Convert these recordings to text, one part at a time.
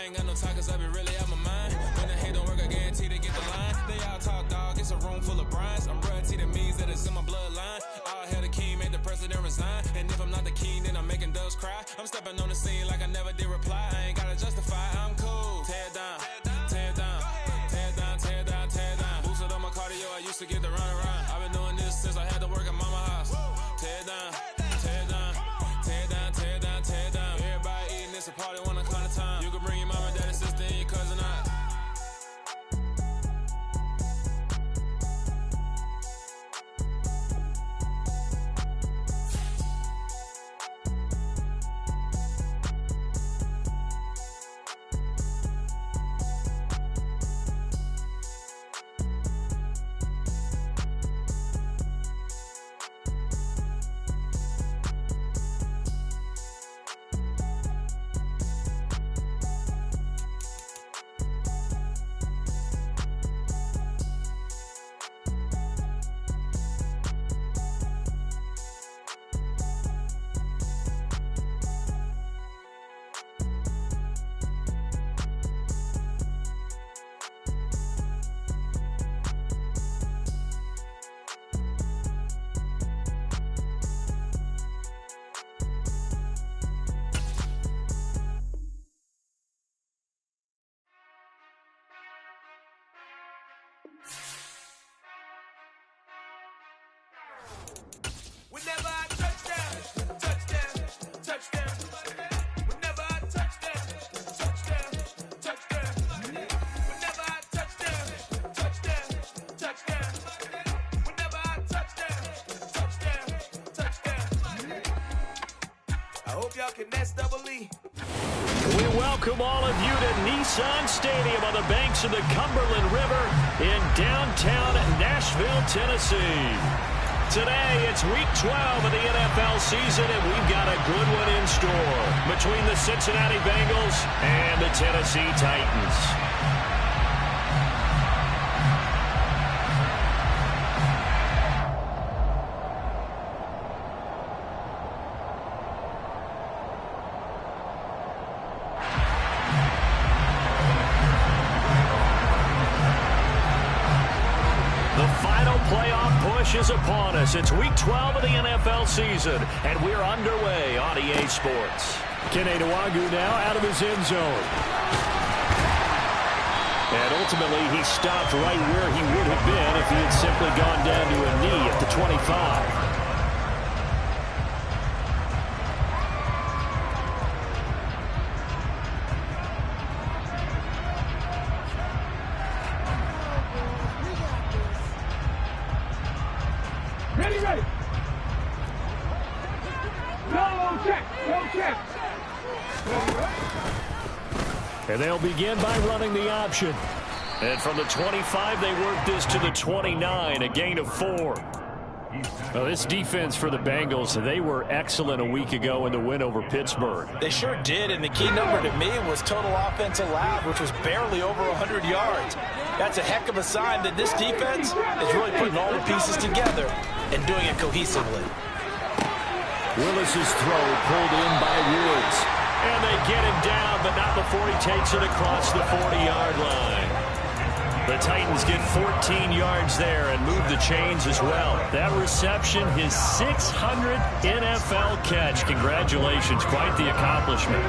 I ain't got no talkers, I be really out my mind. When the hate don't work, I guarantee to get the line. They all talk, dog, it's a room full of brinds. I'm royalty, that means that it's in my bloodline. All hail the king, make the president resign. And if I'm not the king, then I'm making doves cry. I'm stepping on the scene like I never did reply. I ain't gotta justify, I'm cool. Tear down, tear down, tear down, tear down, tear down. Boosted on my cardio, I used to get the run around. I've been doing this since I had to work at mama house. Tear down, tear down, tear down, tear down, tear down. Everybody eating, it's a party when I come to time. You can bring your mama, daddy, sister, and your cousin out. Whenever I touchdown, touchdown, touchdown. Whenever I touchdown, touchdown, touchdown. Whenever I touchdown, touchdown, touchdown. Whenever I touchdown, touchdown. I hope y'all can double E. We welcome all of you to Nissan Stadium on the banks of the Cumberland River in downtown Nashville, Tennessee. Today, it's Week 12 of the NFL season, and we've got a good one in store between the Cincinnati Bengals and the Tennessee Titans. Is upon us. It's Week 12 of the NFL season, and we're underway on EA Sports. Kene Nwangwu now out of his end zone. And ultimately, he stopped right where he would have been if he had simply gone down to a knee at the 25. And they'll begin by running the option. And from the 25, they work this to the 29, a gain of 4. Well, this defense for the Bengals, they were excellent a week ago in the win over Pittsburgh. They sure did, and the key number to me was total offense allowed, which was barely over 100 yards. That's a heck of a sign that this defense is really putting all the pieces together and doing it cohesively. Willis's throw pulled in by Woods. And they get him down, but not before he takes it across the 40-yard line. The Titans get 14 yards there and move the chains as well. That reception, his 600th NFL catch. Congratulations, quite the accomplishment.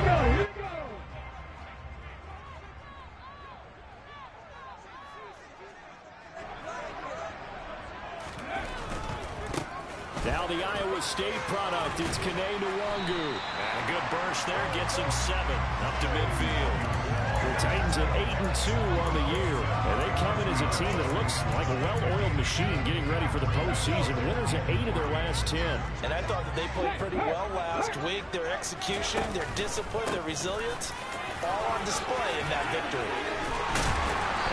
Now the Iowa State product, it's Kene Nwangwu. And a good burst there, gets him 7 up to midfield. The Titans at 8-2 on the year, and they come in as a team that looks like a well-oiled machine getting ready for the postseason. Winners at 8 of their last 10. And I thought that they played pretty well last week. Their execution, their discipline, their resilience, all on display in that victory.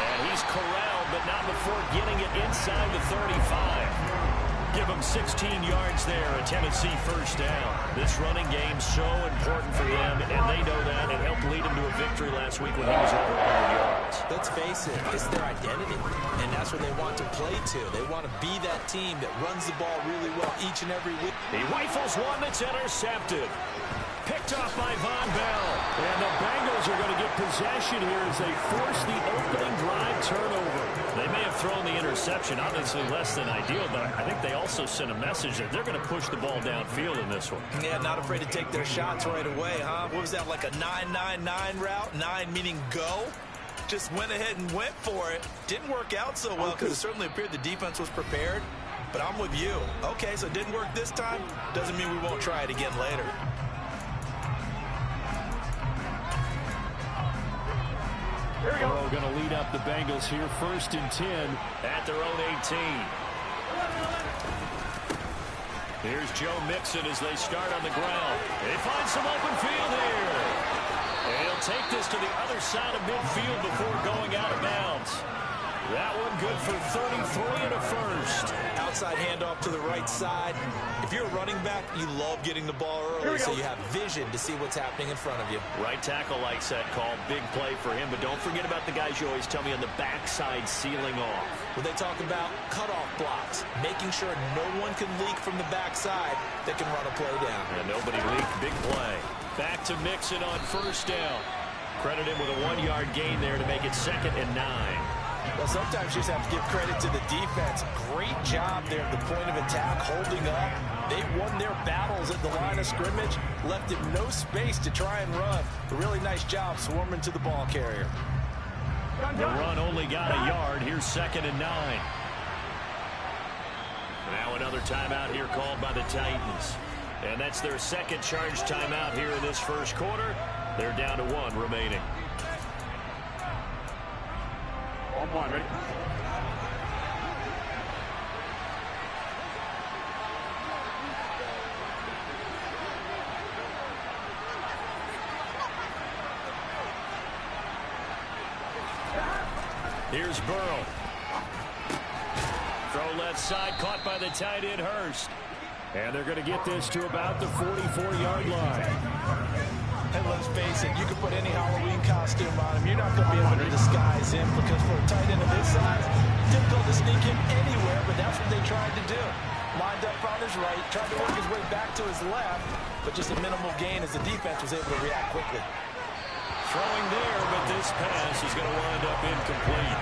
And he's corralled, but not before getting it inside the 35. Give them 16 yards there, a Tennessee first down. This running game so important for them, and they know that. It helped lead them to a victory last week when he was over 100 yards. Let's face it, it's their identity, and that's what they want to play to. They want to be that team that runs the ball really well each and every week. He rifles one that's intercepted. Picked off by Von Bell. And the Bengals are going to get possession here as they force the opening drive turnover. They may have thrown the interception, obviously less than ideal, but I think they also sent a message that they're going to push the ball downfield in this one. Yeah, not afraid to take their shots right away, huh? What was that, like a 9-9-9 route? 9 meaning go? Just went ahead and went for it. Didn't work out so well because it certainly appeared the defense was prepared. But I'm with you. Okay, so it didn't work this time. Doesn't mean we won't try it again later. Burrow going to lead up the Bengals here, 1st and 10 at their own 18. Here's Joe Mixon as they start on the ground. They find some open field here. And he'll take this to the other side of midfield before going out of bounds. That one good for 33 and a first. Outside handoff to the right side. If you're a running back, you love getting the ball early so you have vision to see what's happening in front of you. Right tackle likes that call. Big play for him. But don't forget about the guys you always tell me on the backside sealing off. When they talk about cutoff blocks, making sure no one can leak from the backside that can run a play down. And nobody leaked. Big play. Back to Mixon on 1st down. Credit him with a 1-yard gain there to make it 2nd and 9. Well, sometimes you just have to give credit to the defense. Great job there at the point of attack, holding up. They won their battles at the line of scrimmage, left it no space to try and run. A really nice job swarming to the ball carrier. The run only got a yard. Here's 2nd and 9. Now another timeout here called by the Titans. And that's their 2nd charge timeout here in this 1st quarter. They're down to 1 remaining. One, ready? Here's Burrow. Throw left side, caught by the tight end Hurst. And they're going to get this to about the 44-yard line. And let's face it, you can put any Halloween costume on him. You're not going to be able to disguise him because for a tight end of his size, difficult to sneak him anywhere, but that's what they tried to do. Lined up on his right, tried to work his way back to his left, but just a minimal gain as the defense was able to react quickly. Throwing there, but this pass is going to wind up incomplete.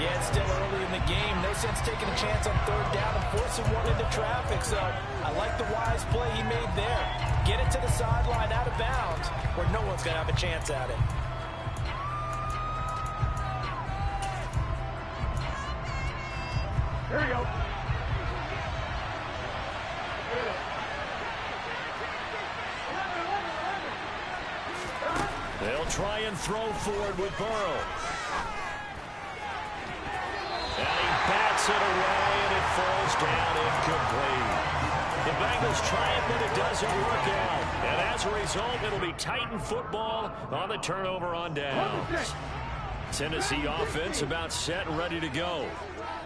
Yeah, it's still early in the game. No sense taking a chance on 3rd down and forcing one into traffic. So I like the wise play he made there. Get it to the sideline out of bounds where no one's going to have a chance at it. Here we go. They'll try and throw forward with Burrow. And he bats it away, and it falls down incomplete. The Bengals try it, but it doesn't work out. And as a result, it'll be Titan football on the turnover on downs. Tennessee offense about set and ready to go.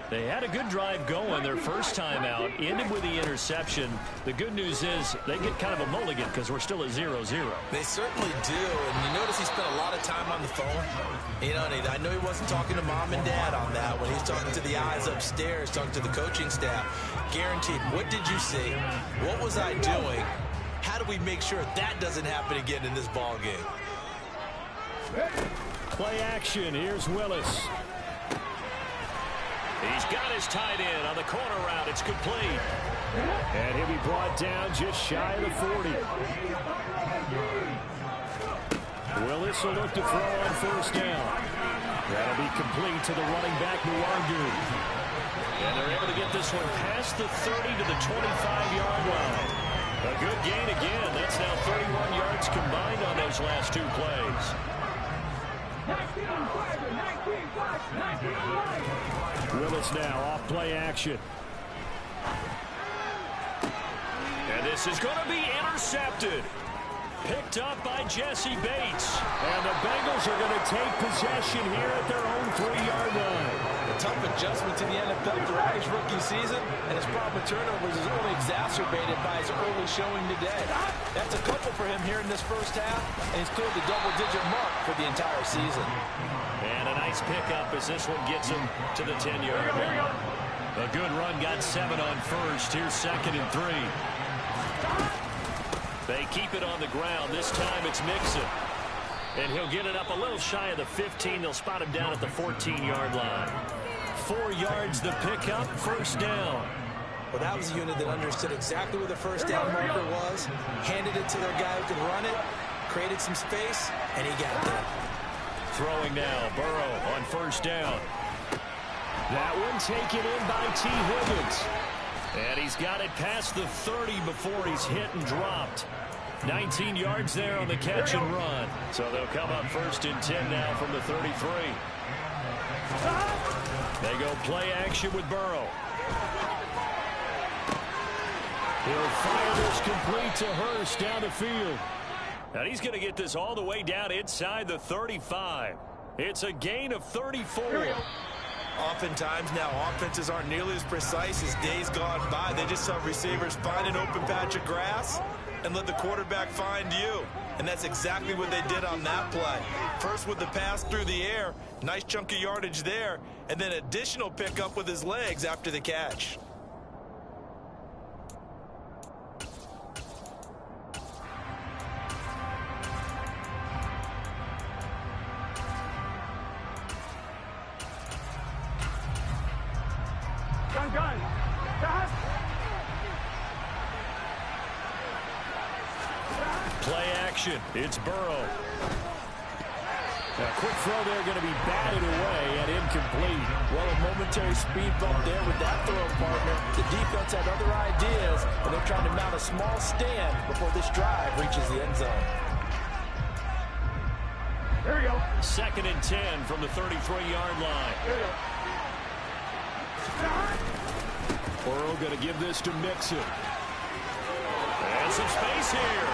They had a good drive going their first time out, ended with the interception. The good news is they get kind of a mulligan because we're still at 0-0. They certainly do, and you notice he spent a lot of time on the phone. You know, I know he wasn't talking to mom and dad on that when he's talking to the eyes upstairs, talking to the coaching staff. Guaranteed, what did you see? What was I doing? How do we make sure that doesn't happen again in this ball game? Play action. Here's Willis. He's got his tight end on the corner route. It's complete. And he'll be brought down just shy of the 40. Willis will look to throw on 1st down. That'll be complete to the running back, Muangu. And they're able to get this one past the 30 to the 25-yard line. A good gain again. That's now 31 yards combined on those last 2 plays. Willis now off play action. And this is going to be intercepted. Picked up by Jesse Bates. And the Bengals are going to take possession here at their own 3-yard line. A tough adjustment to the NFL throughout his rookie season, and his problem with turnovers is only exacerbated by his early showing today. That's a couple for him here in this first half, and he's cleared the double-digit mark for the entire season. And a nice pickup as this one gets him to the 10-yard line. A good run, got 7 on 1st. Here's 2nd and 3. They keep it on the ground. This time it's Mixon. And he'll get it up a little shy of the 15. They'll spot him down at the 14-yard line. 4 yards the pickup, first down. Well, that was a unit that understood exactly where the first down marker was, handed it to their guy who could run it, created some space, and he got there. Throwing now, Burrow on first down. That one taken in by T. Higgins. And he's got it past the 30 before he's hit and dropped. 19 yards there on the catch and run. So they'll come up first and 10 now from the 33. They go play action with Burrow. He'll fire this complete to Hurst down the field. And he's going to get this all the way down inside the 35. It's a gain of 34. Oftentimes now offenses aren't nearly as precise as days gone by. They just have receivers find an open patch of grass and let the quarterback find you. And that's exactly what they did on that play. First with the pass through the air, nice chunk of yardage there, and then additional pickup with his legs after the catch. Play action. It's Burrow. A quick throw there going to be batted away and incomplete. Well, a momentary speed bump there with that throw, partner. The defense had other ideas, and they're trying to mount a small stand before this drive reaches the end zone. Here we go. Second and 10 from the 33-yard line. Here we go. Burrow going to give this to Mixon. And some space here.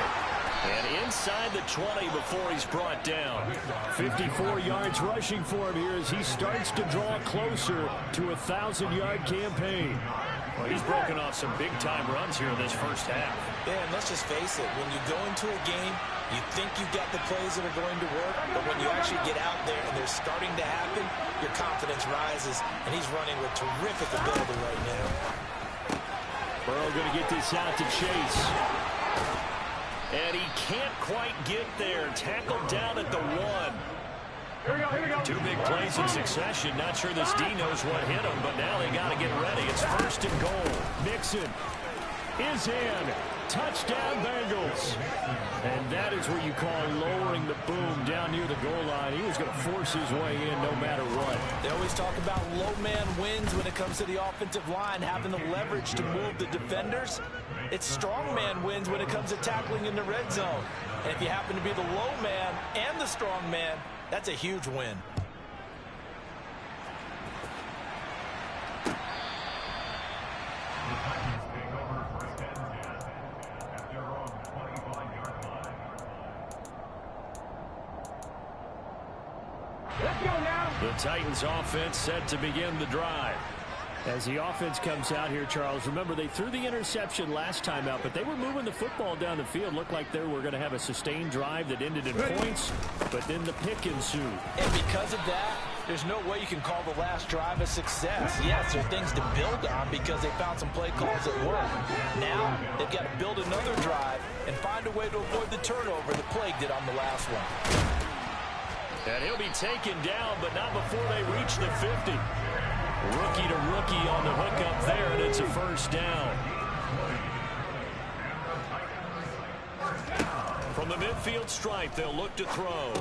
And inside the 20 before he's brought down. 54 yards rushing for him here as he starts to draw closer to a 1,000-yard campaign. Well, he's broken off some big-time runs here in this first half. Yeah, and let's just face it. When you go into a game, you think you've got the plays that are going to work, but when you actually get out there and they're starting to happen, your confidence rises, and he's running with terrific ability right now. Burrow going to get this out to Chase. And he can't quite get there. Tackled down at the 1. Here we go. Here we go. 2 big plays in succession. Not sure this D knows what hit him, but now they got to get ready. It's first and goal. Mixon is in. Touchdown, Bengals. And that is what you call lowering the boom down near the goal line. He was going to force his way in no matter what. They always talk about low man wins when it comes to the offensive line, having the leverage to move the defenders. It's strong man wins when it comes to tackling in the red zone. And if you happen to be the low man and the strong man, that's a huge win. Let's go now. The Titans offense set to begin the drive. As the offense comes out here, Charles, remember they threw the interception last time out, but they were moving the football down the field. Looked like they were going to have a sustained drive that ended in points, but then the pick ensued. And because of that, there's no way you can call the last drive a success. Yes, there are things to build on because they found some play calls that work. Now, they've got to build another drive and find a way to avoid the turnover the Plague did on the last one. And he'll be taken down, but not before they reach the 50. Rookie to rookie on the hook up there, and it's a first down. From the midfield stripe, they'll look to throw.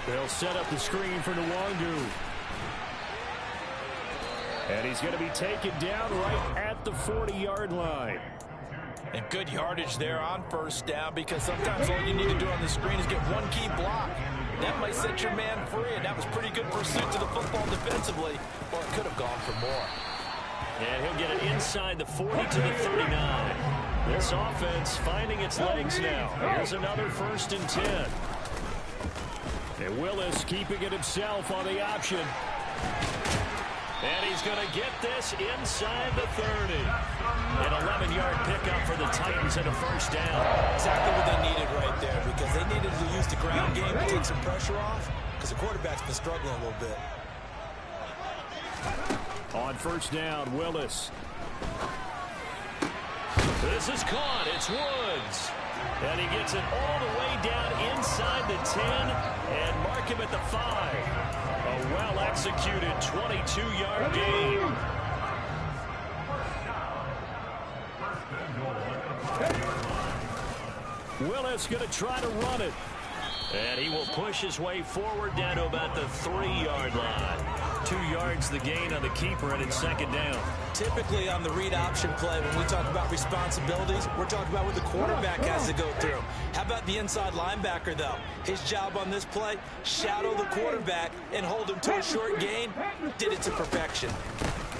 They'll set up the screen for Nwangu. And he's going to be taken down right at the 40-yard line. And good yardage there on first down because sometimes all you need to do on the screen is get one key block. That might set your man free, and that was pretty good pursuit to the football defensively, or it could have gone for more. And he'll get it inside the 40 to the 39. This offense finding its legs now. Here's another first and 10. And Willis keeping it himself on the option. And he's going to get this inside the 30. An 11-yard pickup for the Titans and a first down. Exactly what they needed right there because they needed to use the ground game to take some pressure off because the quarterback's been struggling a little bit. On first down, Willis. This is caught. It's Woods. And he gets it all the way down inside the 10 and mark him at the 5. A well-executed 22-yard gain. Willis going to try to run it. And he will push his way forward down to about the 3-yard line. 2 yards the gain on the keeper, and it's second down. Typically on the read option play, when we talk about responsibilities, we're talking about what the quarterback has to go through. How about the inside linebacker, though? His job on this play, shadow the quarterback and hold him to a short gain. Did it to perfection.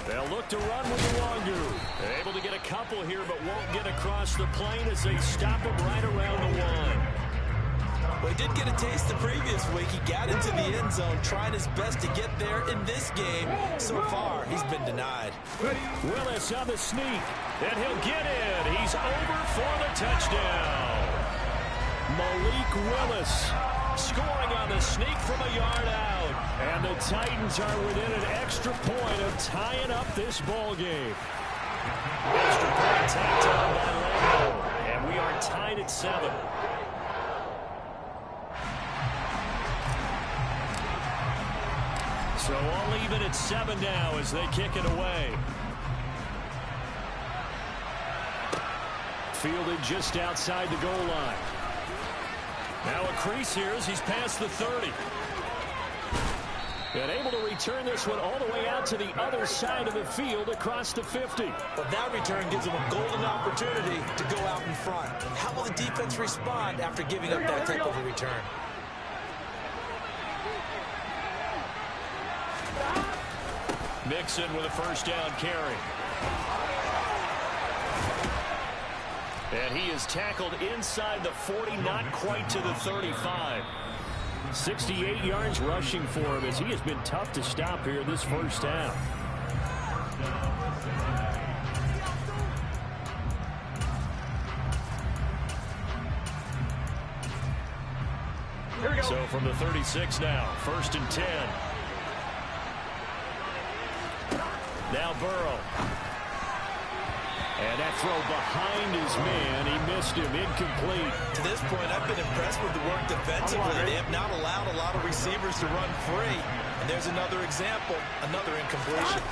They'll look to run with the longer. They're able to get a couple here, but won't get across the plane as they stop him right around the 1. Well, he did get a taste the previous week. He got into the end zone, trying his best to get there in this game. So far, he's been denied. Willis on the sneak, and he'll get in. He's over for the touchdown. Malik Willis scoring on the sneak from a yard out. And the Titans are within an extra point of tying up this ball game. Extra point tacked on by Lambo, and we are tied at 7. So all even at 7 now as they kick it away. Fielded just outside the goal line. Now a crease here as he's past the 30. And able to return this one all the way out to the other side of the field across the 50. But that return gives him a golden opportunity to go out in front. How will the defense respond after giving up that type of a return? Mixon with a first down carry. And he is tackled inside the 40, not quite to the 35. 68 yards rushing for him as he has been tough to stop here this first half. So from the 36 now, 1st and 10. Now Burrow. And that throw behind his man. He missed him. Incomplete. To this point, I've been impressed with the work defensively. They have not allowed a lot of receivers to run free. And there's another example, another incompletion.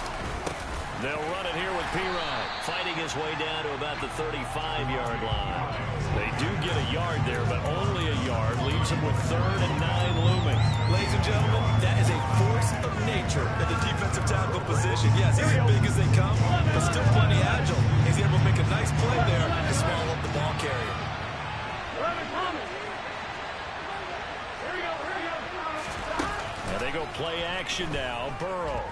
They'll run it here with P-Rod, fighting his way down to about the 35-yard line. They do get a yard there, but only a yard. Leaves them with 3rd and 9 looming. Ladies and gentlemen, that is a force of nature in the defensive tackle position. Yes, he's as big as they come, but still plenty agile. He's able to make a nice play there to swallow up the ball carrier. Now they go play action now. Burrow.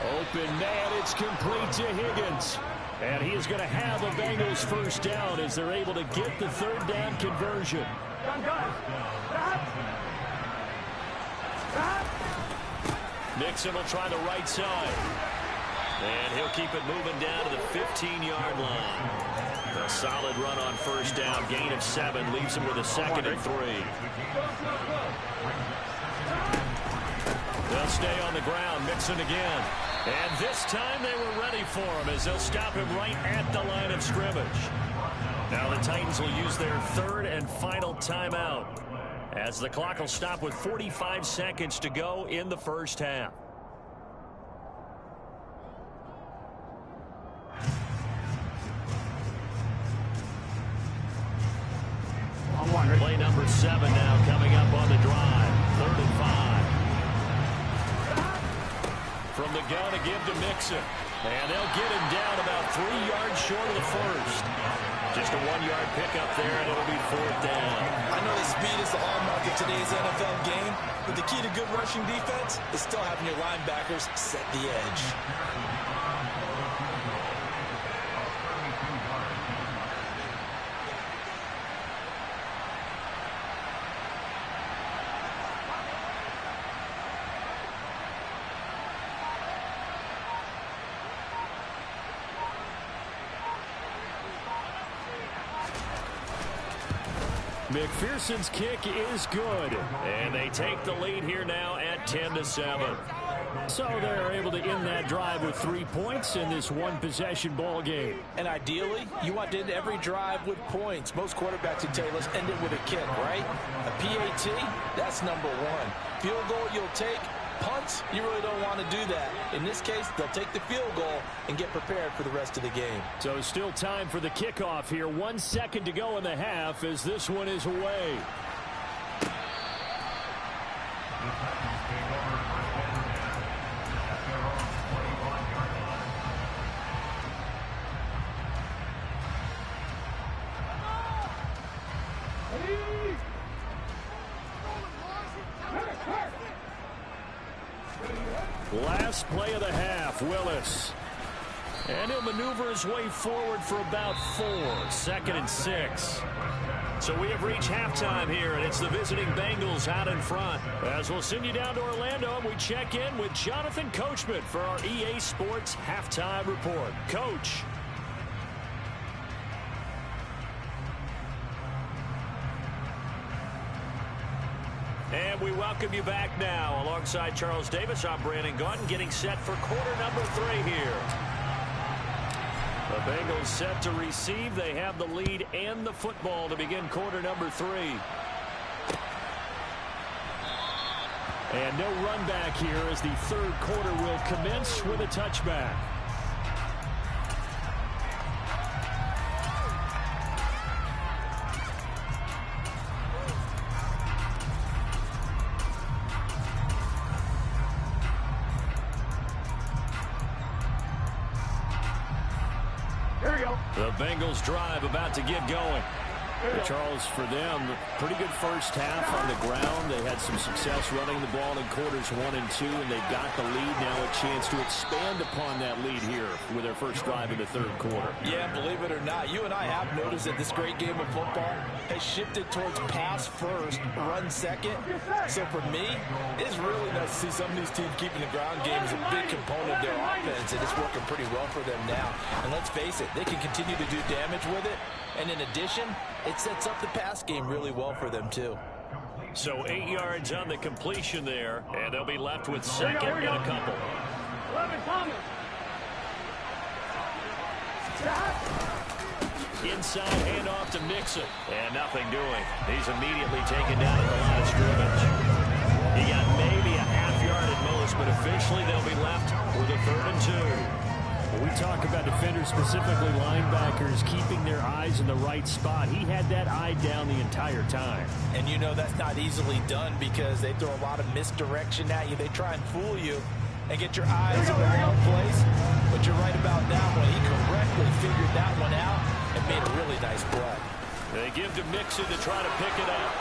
Open man, it's complete to Higgins. And he is going to have a Bengals first down as they're able to get the 3rd down conversion. Mixon will try the right side. And he'll keep it moving down to the 15-yard line. A solid run on first down. Gain of 7 leaves him with a 2nd and 3. They'll stay on the ground. Mixon again. And this time they were ready for him as they'll stop him right at the line of scrimmage. Now the Titans will use their 3rd and final timeout as the clock will stop with 45 seconds to go in the first half. Play number 7 now coming up on the drive. 3rd and 5. From the gun to give to Mixon. And they'll get him down about 3 yards short of the first. Just a 1-yard pickup there, and it'll be 4th down. I know that speed is the hallmark of today's NFL game, but the key to good rushing defense is still having your linebackers set the edge. McPherson's kick is good. And they take the lead here now at 10-7. So they're able to end that drive with 3 points in this one-possession ball game. And ideally, you want to end every drive with points. Most quarterbacks would tell you, let's end it with a kick, right? A PAT, that's number one. Field goal you'll take. Punts, you really don't want to do that. In this case, they'll take the field goal and get prepared for the rest of the game. So still time for the kickoff here. 1 second to go in the half as this one is away. Last play of the half, Willis. And he'll maneuver his way forward for about 4. 2nd and 6. So we have reached halftime here, and it's the visiting Bengals out in front. As we'll send you down to Orlando, and we check in with Jonathan Coachman for our EA Sports Halftime Report. Coach. And we welcome you back now. Alongside Charles Davis, I'm Brandon Gaudin, getting set for quarter number 3 here. The Bengals set to receive. They have the lead and the football to begin quarter number 3. And no run back here as the third quarter will commence with a touchback. The Bengals drive about to get going. Charles, for them, pretty good first half on the ground. They had some success running the ball in quarters 1 and 2, and they've got the lead now, a chance to expand upon that lead here with their first drive in the third quarter. Yeah, believe it or not, you and I have noticed that this great game of football has shifted towards pass first, run second. So for me, it's really nice to see some of these teams keeping the ground game as a big component of their offense, and it's working pretty well for them now. And let's face it, they can continue to do damage with it. And in addition, it sets up the pass game really well for them, too. So 8 yards on the completion there, and they'll be left with second and a couple. Inside handoff to Mixon, and nothing doing. He's immediately taken down at the line of scrimmage. He got maybe a half yard at most, but officially they'll be left with a 3rd and 2. We talk about defenders, specifically linebackers, keeping their eyes in the right spot. He had that eye down the entire time. And you know that's not easily done because they throw a lot of misdirection at you. They try and fool you and get your eyes in the wrong place. But you're right about that one. He correctly figured that one out and made a really nice play. They give to Mixon to try to pick it up.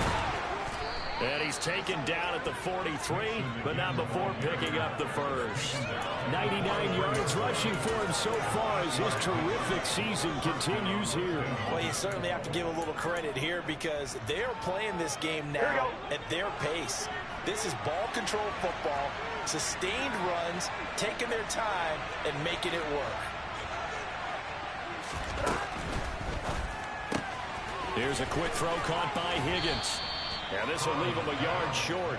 And he's taken down at the 43, but not before picking up the first. 99 yards rushing for him so far as his terrific season continues here. Well, you certainly have to give a little credit here because they're playing this game now at their pace. This is ball control football, sustained runs, taking their time, and making it work. Here's a quick throw caught by Higgins. And this will leave him a yard short.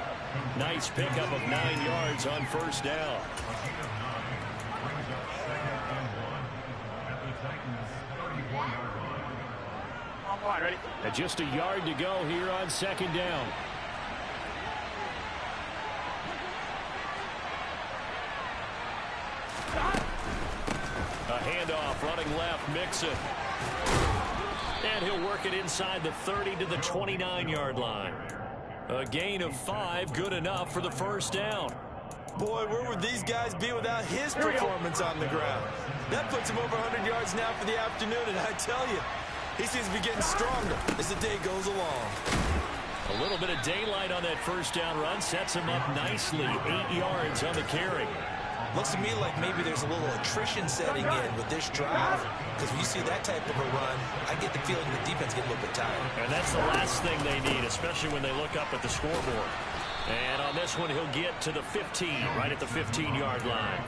Nice pickup of 9 yards on first down. Ready? And just a yard to go here on second down. A handoff running left, Mixon. And he'll work it inside the 30 to the 29-yard line. A gain of 5, good enough for the first down. Boy, where would these guys be without his performance on the ground? That puts him over 100 yards now for the afternoon, and I tell you, he seems to be getting stronger as the day goes along. A little bit of daylight on that first down run sets him up nicely. 8 yards on the carry. Looks to me like maybe there's a little attrition setting in with this drive, because when you see that type of a run, I get the feeling the defense get a little bit tired. And that's the last thing they need, especially when they look up at the scoreboard. And on this one, he'll get to the 15, right at the 15-yard line.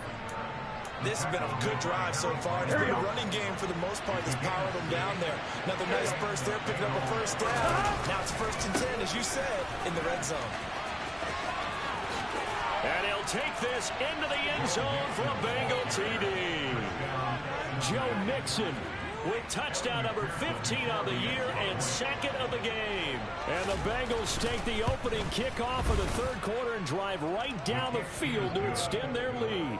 This has been a good drive so far. It's been a running game for the most part that's powered them down there. Another nice burst there, picking up a first down. Now it's 1st and 10, as you said, in the red zone. And he'll take this into the end zone for a Bengal TD. Joe Mixon with touchdown number 15 on the year and 2nd of the game. And the Bengals take the opening kickoff of the 3rd quarter and drive right down the field to extend their lead.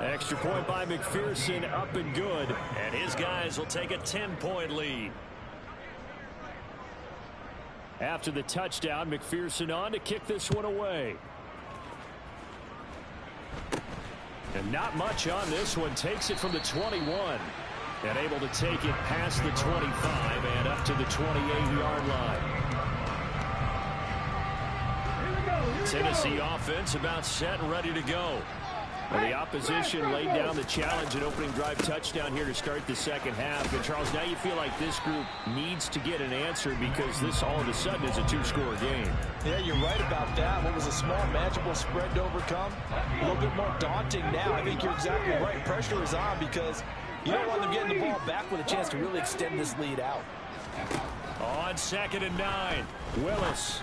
Extra point by McPherson, up and good. And his guys will take a 10-point lead. After the touchdown, McPherson on to kick this one away. And not much on this one. Takes it from the 21. And able to take it past the 25 and up to the 28-yard line. Tennessee offense about set and ready to go. Well, the opposition laid down the challenge and opening drive touchdown here to start the 2nd half. And, Charles, now you feel like this group needs to get an answer because this all of a sudden is a 2-score game. Yeah, you're right about that. What was a small, manageable spread to overcome? A little bit more daunting now. I think you're exactly right. Pressure is on because you don't want them getting the ball back with a chance to really extend this lead out. On 2nd and 9, Willis.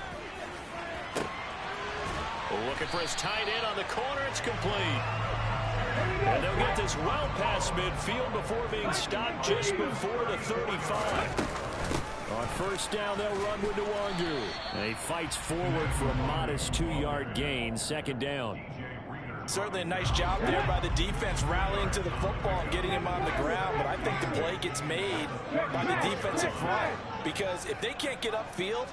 Looking for his tight end on the corner. It's complete. And they'll get this well past midfield before being stopped just before the 35. On 1st down, they'll run with Nwangu. And he fights forward for a modest 2-yard gain. 2nd down. Certainly a nice job there by the defense rallying to the football and getting him on the ground. But I think the play gets made by the defensive front because if they can't get upfield,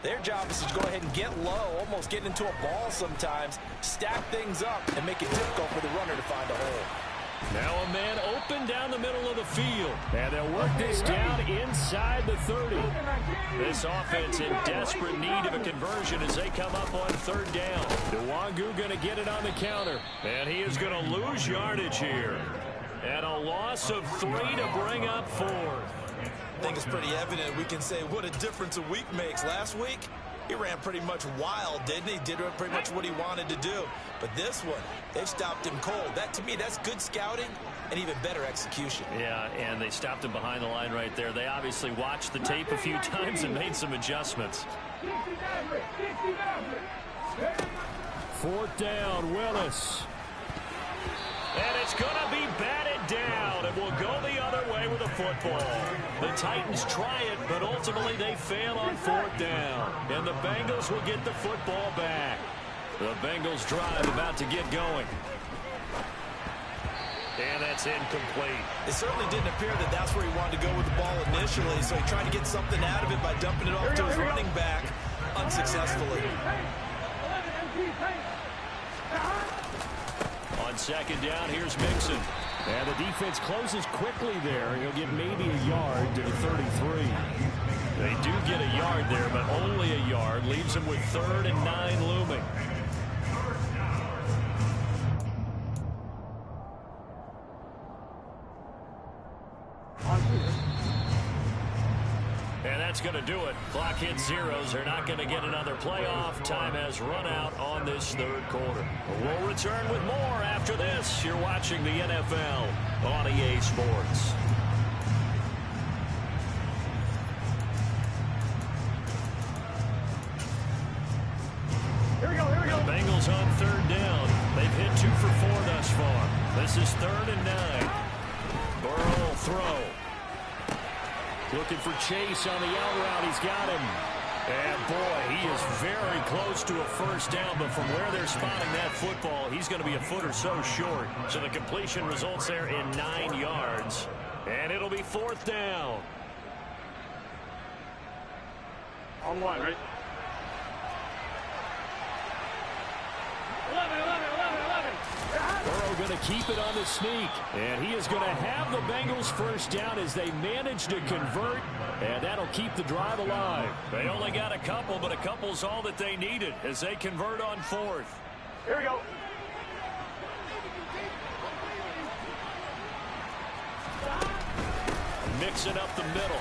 their job is to go ahead and get low, almost get into a ball sometimes, stack things up, and make it difficult for the runner to find a hole. Now a man open down the middle of the field. And they'll work this down inside the 30. This offense in desperate need of a conversion as they come up on 3rd down. Nwangu going to get it on the counter. And he is going to lose yardage here. And a loss of 3 to bring up 4th. I think it's pretty evident we can say what a difference a week makes. Last week, he ran pretty much wild, didn't he? Did pretty much what he wanted to do. But this one, they stopped him cold. That, to me, that's good scouting and even better execution. Yeah, and they stopped him behind the line right there. They obviously watched the tape a few times and made some adjustments. 4th down, Willis. And it's going to be batted down, and will go the other way with the football. The Titans try it, but ultimately they fail on 4th down. And the Bengals will get the football back. The Bengals drive about to get going. And that's incomplete. It certainly didn't appear that that's where he wanted to go with the ball initially, so he tried to get something out of it by dumping it off to his running back unsuccessfully. On 2nd down, here's Mixon. And the defense closes quickly there. He'll get maybe a yard to the 33. They do get a yard there, but only a yard. Leaves them with 3rd and 9 looming. And that's going to do it. Clock hits zeros. They're not going to get another playoff. Time has run out on this 3rd quarter. We'll return with more after this. You're watching the NFL on EA Sports. Here we go. The Bengals on 3rd down. They've hit 2 for 4 thus far. This is 3rd and 9. Burrow will throw. Looking for Chase on the out route. He's got him. And, boy, he is very close to a 1st down, but from where they're spotting that football, he's going to be a foot or so short. So the completion results there in 9 yards. And it'll be 4th down. On 1, right? 11. Burrow going to keep it on the sneak. And he is going to have the Bengals 1st down as they manage to convert. And that'll keep the drive alive. They only got a couple, but a couple's all that they needed as they convert on 4th. Here we go. Mixing up the middle.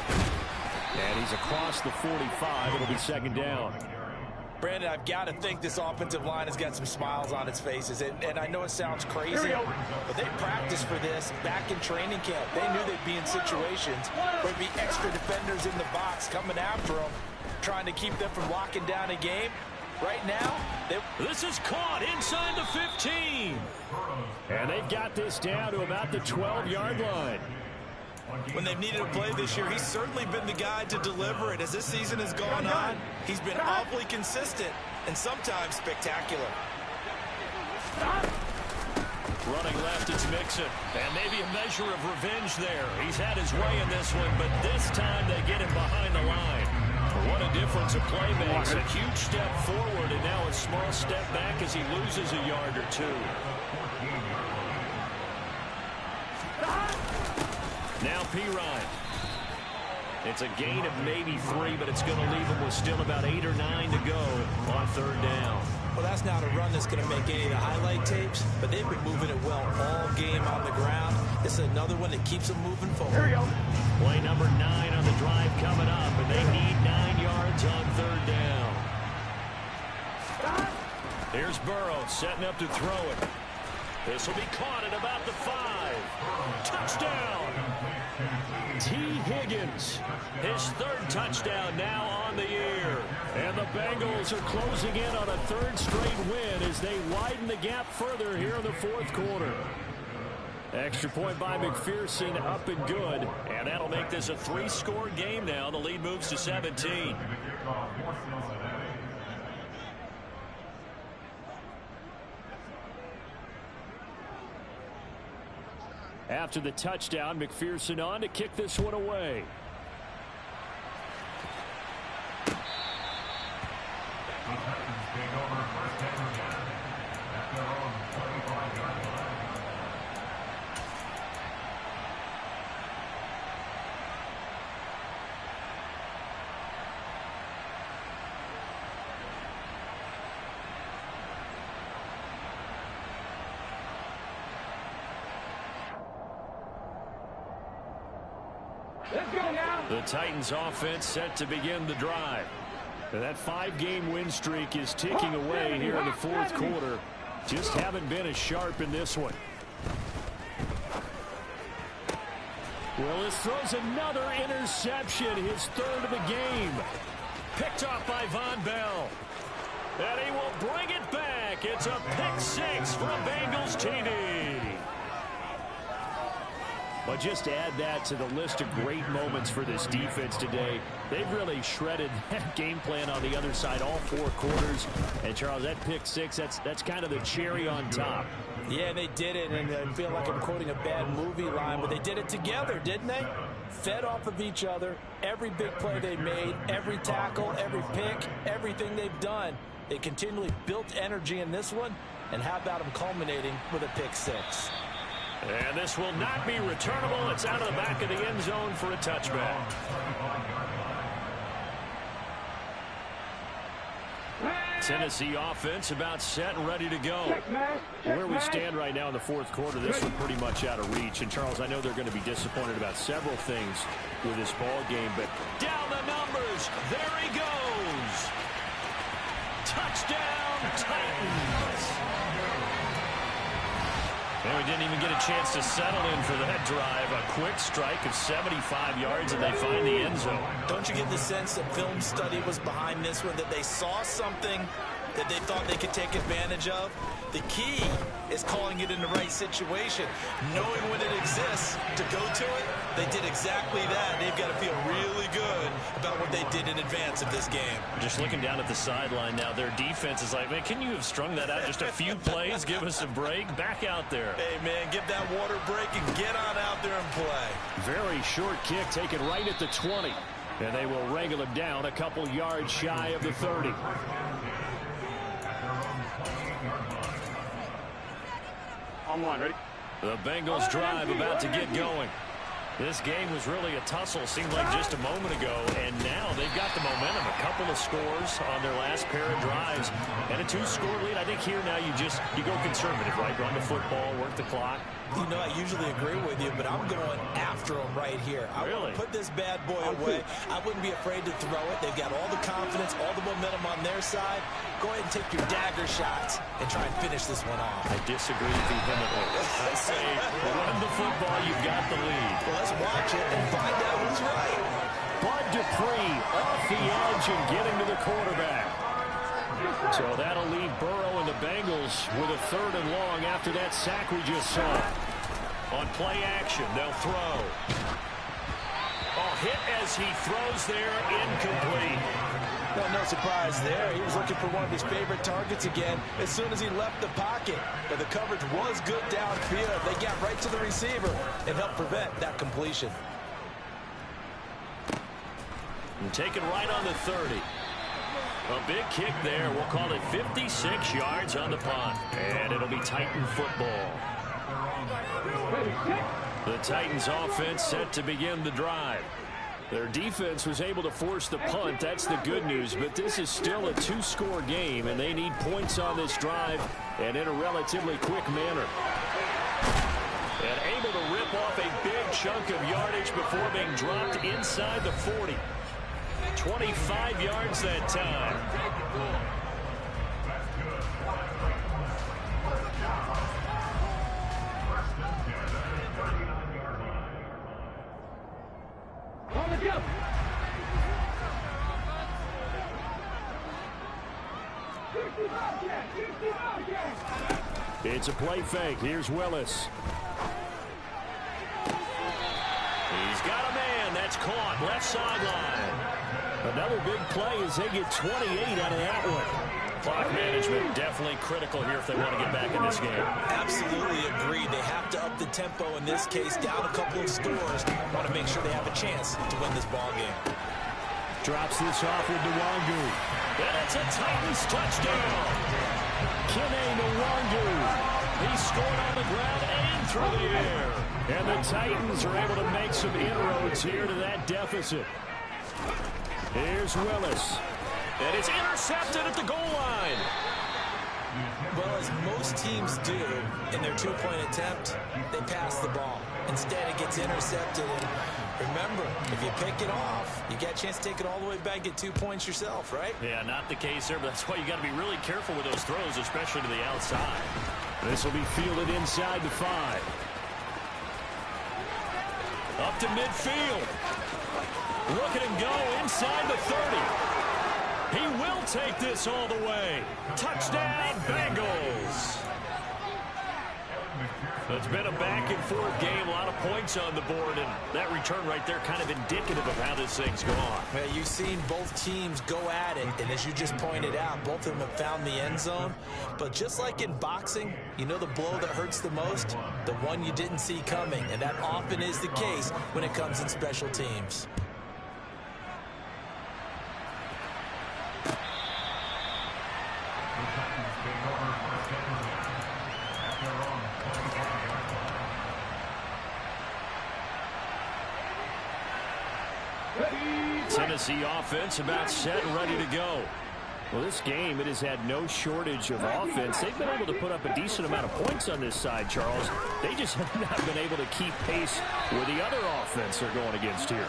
And he's across the 45. It'll be 2nd down. Brandon, I've got to think this offensive line has got some smiles on its faces. And I know it sounds crazy, but they practiced for this back in training camp. They knew they'd be in situations where there'd be extra defenders in the box coming after them, trying to keep them from locking down a game. Right now, this is caught inside the 15. And they've got this down to about the 12-yard line. When they've needed a play this year, he's certainly been the guy to deliver it. As this season has gone on, he's been awfully consistent and sometimes spectacular. Running left, it's Mixon. And maybe a measure of revenge there. He's had his way in this one, but this time they get him behind the line. What a difference a play makes. A huge step forward and now a small step back as he loses a yard or two. Now Pirine. It's a gain of maybe 3, but it's going to leave him with still about 8 or 9 to go on third down. Well, that's not a run that's going to make any of the highlight tapes, but they've been moving it well all game on the ground. This is another one that keeps them moving forward. Here we go. Play number 9 on the drive coming up, and they need 9 yards on third down. Here's Burrow setting up to throw it. This will be caught at about the 5. Touchdown! T. Higgins, his 3rd touchdown now on the year. And the Bengals are closing in on a 3rd straight win as they widen the gap further here in the 4th quarter. Extra point by McPherson, up and good. And that'll make this a 3-score game now. The lead moves to 17. After the touchdown, McPherson on to kick this one away. The Titans offense set to begin the drive. That 5-game win streak is ticking away here in the 4th quarter. Just haven't been as sharp in this one. Willis throws another interception, his 3rd of the game. Picked off by Von Bell. And he will bring it back. It's a pick 6 for a Bengals TD. But just to add that to the list of great moments for this defense today, they've really shredded that game plan on the other side all 4 quarters. And, Charles, that pick 6, that's kind of the cherry on top. Yeah, they did it, and I feel like I'm quoting a bad movie line, but they did it together, didn't they? Fed off of each other, every big play they made, every tackle, every pick, everything they've done. They continually built energy in this one, and how about them culminating with a pick 6? And this will not be returnable. It's out of the back of the end zone for a touchback. Tennessee offense about set and ready to go. Where we stand right now in the 4th quarter, this is pretty much out of reach. And, Charles, I know they're going to be disappointed about several things with this ball game, but down the numbers. There he goes. Touchdown, Titans. And we didn't even get a chance to settle in for that drive. A quick strike of 75 yards, and they find the end zone. Don't you get the sense that film study was behind this one, that they saw something that they thought they could take advantage of? The key is calling it in the right situation, knowing when it exists to go to it. They did exactly that. They've got to feel really good about what they did in advance of this game. Just looking down at the sideline now, their defense is like, man, can you have strung that out just a few plays? Give us a break. Back out there. Hey, man, give that water break and get on out there and play. Very short kick taken right at the 20. And they will wrangle him down a couple yards shy of the 30. On 1, ready? The Bengals drive about to get going. This game was really a tussle, seemed like just a moment ago, and now they've got the momentum. A couple of scores on their last pair of drives, and a 2-score lead. I think here now you go conservative, right? Run the football, work the clock. You know, I usually agree with you, but I'm going after them right here. I want to put this bad boy away. I wouldn't be afraid to throw it. They've got all the confidence, all the momentum on their side. Go ahead and take your dagger shots and try and finish this one off. I disagree vehemently. I say run the football, you've got the lead. Well, let's watch it and find out who's right. Bud Dupree off the edge and getting to the quarterback. So that'll leave Burrow and the Bengals with a 3rd and long after that sack we just saw. On play action, they'll throw. Hit as he throws there, incomplete. Well, no surprise there. He was looking for one of his favorite targets again as soon as he left the pocket. But the coverage was good downfield. They got right to the receiver and helped prevent that completion. And taken right on the 30. A big kick there. We'll call it 56 yards on the punt. And it'll be Titan football. The Titans offense set to begin the drive. Their defense was able to force the punt. That's the good news. But this is still a 2-score game, and they need points on this drive and in a relatively quick manner. And able to rip off a big chunk of yardage before being dropped inside the 40. 25 yards that time. It's a play fake. Here's Willis. He's got a man. That's caught. Left sideline. Another big play as they get 28 out of that one. Clock management definitely critical here if they want to get back in this game. Absolutely agreed. They have to up the tempo in this case, down a couple of scores. Want to make sure they have a chance to win this ball game. Drops this off with Nwangu. And it's a Titans touchdown. Kene Nwangu. He scored on the ground and through the air. And the Titans are able to make some inroads here to that deficit. Here's Willis. And it's intercepted at the goal line. Well, as most teams do in their 2-point attempt, they pass the ball. Instead, it gets intercepted. And remember, if you pick it off, you get a chance to take it all the way back, get 2 points yourself, right? Yeah, not the case there, but that's why you got to be really careful with those throws, especially to the outside. This will be fielded inside the 5. Up to midfield. Look at him go inside the 30. He will take this all the way. Touchdown, Bengals. It's been a back-and-forth game, a lot of points on the board, and that return right there kind of indicative of how this thing's gone. Well, you've seen both teams go at it, and as you just pointed out, both of them have found the end zone. But just like in boxing, you know the blow that hurts the most? The one you didn't see coming, and that often is the case when it comes in special teams. Tennessee offense about set and ready to go. Well, this game, it has had no shortage of offense. They've been able to put up a decent amount of points on this side, Charles. They just have not been able to keep pace with the other offense they're going against here.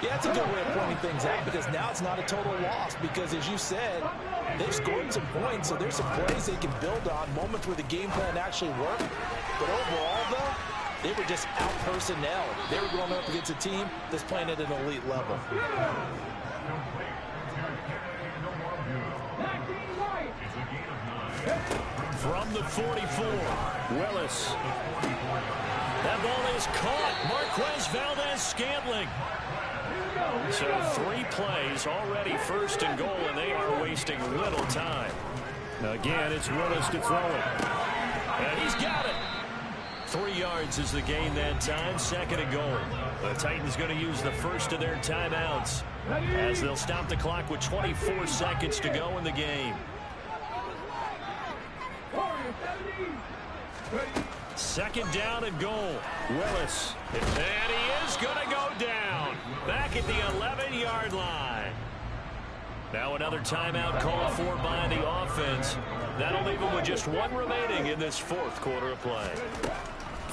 Yeah, that's a good way of pointing things out because now it's not a total loss because, as you said, they've scored some points, so there's some plays they can build on, moments where the game plan actually worked. But overall, though, they were just out-personnel. They were going up against a team that's playing at an elite level. From the 44, Willis. That ball is caught. Marquez Valdez-Scantling. So 3 plays already, 1st and goal, and they are wasting little time. Again, it's Willis to throw it. And he's got it. 3 yards is the gain that time, 2nd and goal. The Titans going to use the first of their timeouts as they'll stop the clock with 24 seconds to go in the game. Second down and goal. Willis. And he is going to go down. Back at the 11-yard line. Now another timeout called for by the offense. That'll leave them with just one remaining in this fourth quarter of play.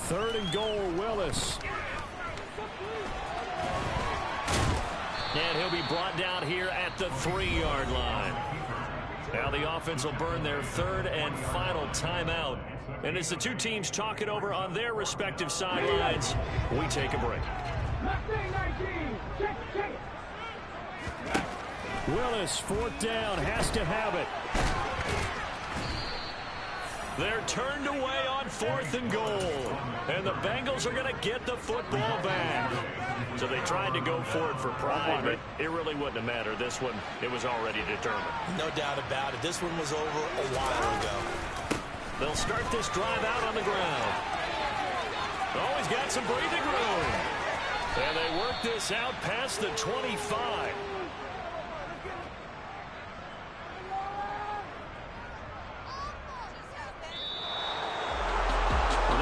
Third and goal, Willis. And he'll be brought down here at the 3-yard line. Now the offense will burn their third and final timeout. And as the two teams talk it over on their respective sidelines, we take a break. Willis, fourth down, has to have it. They're turned away on fourth and goal. And the Bengals are going to get the football back. So they tried to go for it for pride, but it really wouldn't have mattered. This one, it was already determined. No doubt about it. This one was over a while ago. They'll start this drive out on the ground. Always got some breathing room. And they work this out past the 25.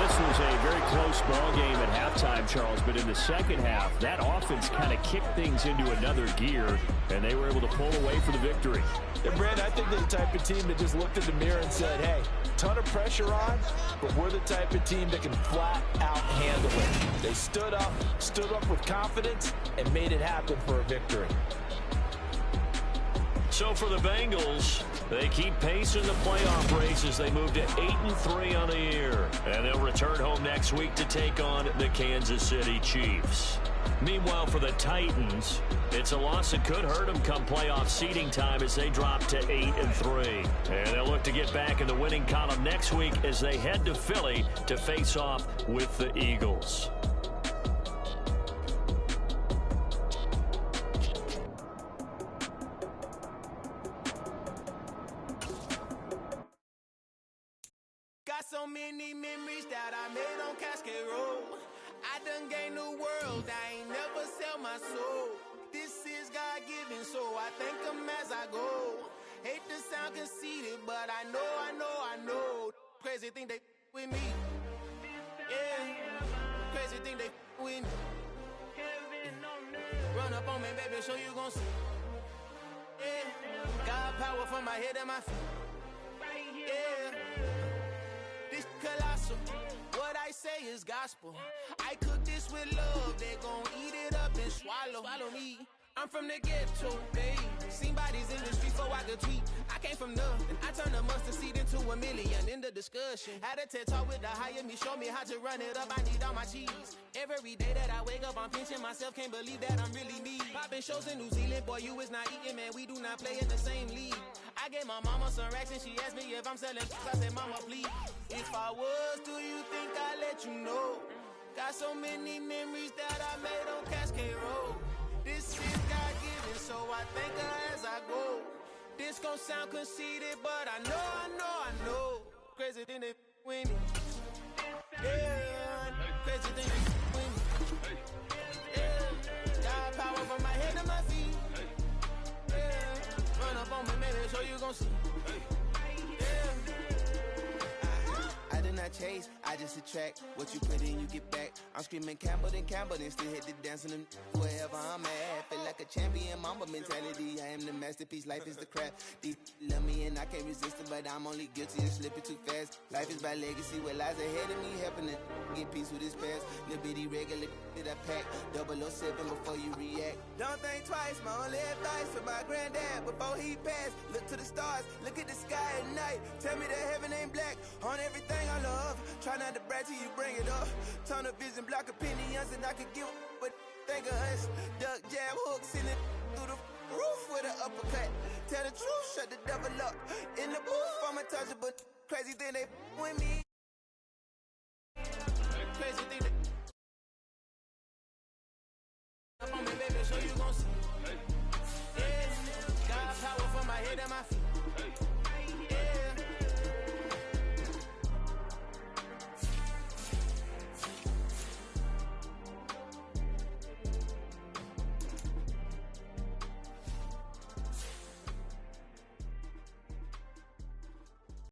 This was a very close ball game at halftime, Charles, but in the second half, that offense kind of kicked things into another gear, and they were able to pull away for the victory. And Brandon, I think they're the type of team that just looked in the mirror and said, hey, ton of pressure on, but we're the type of team that can flat out handle it. They stood up with confidence and made it happen for a victory. So for the Bengals, they keep pace in the playoff race as they move to 8-3 on the year. And they'll return home next week to take on the Kansas City Chiefs. Meanwhile, for the Titans, it's a loss that could hurt them come playoff seeding time as they drop to 8-3. And they'll look to get back in the winning column next week as they head to Philly to face off with the Eagles. Got so many memories that I made on Cascade Road. I done gained the world, I ain't never sell my soul. This is God-given, so I thank him as I go. Hate to sound conceited, but I know. Crazy thing they with me. Yeah, crazy thing they with me. Run up on me, baby, show you gon' see. Yeah, God power from my head and my feet. Yeah. This colossal, what I say is gospel. I cook this with love, they gon' eat it up and swallow me. I'm from the ghetto, babe. Seen bodies in the street so I could tweet. I came from nothing, I turned a mustard seed into a million. In the discussion, had a TED talk with the higher me, show me how to run it up. I need all my cheese. Every day that I wake up, I'm pinching myself, can't believe that I'm really me. Popping shows in New Zealand, boy, you is not eating, man. We do not play in the same league. I gave my mama some racks and she asked me if I'm selling. I said, mama, please. If I was, do you think I'd let you know? Got so many memories that I made on Cascade Road. This is God-given, so I thank her as I go. This gon' sound conceited, but I know. Crazy thing they with me. Yeah, crazy thing they with me. Yeah, God power from my head to my feet. Yeah, run up on me, maybe so you gon' see. I did not chase, I just attract. What you put in, you get back. I'm screaming Campbell, then still hit the dance and wherever I'm at. Feel like a champion, mamba mentality. I am the masterpiece, life is the crap. Deep love me and I can't resist it, but I'm only guilty of slipping too fast. Life is by legacy, what lies ahead of me, helping to get peace with his past. Little bitty regular that I pack, 007 before you react. Don't think twice, my only advice for my granddad before he passed. Look to the stars, look at the sky at night. Tell me that heaven ain't black on everything I love. Try not to brag till you bring it up. Tunnel vision, block opinions, and I could give but think of us. Duck, jab, hook, send it through the roof with an uppercut. Tell the truth, shut the devil up. In the booth, I'm untouchable. Crazy thing they with me.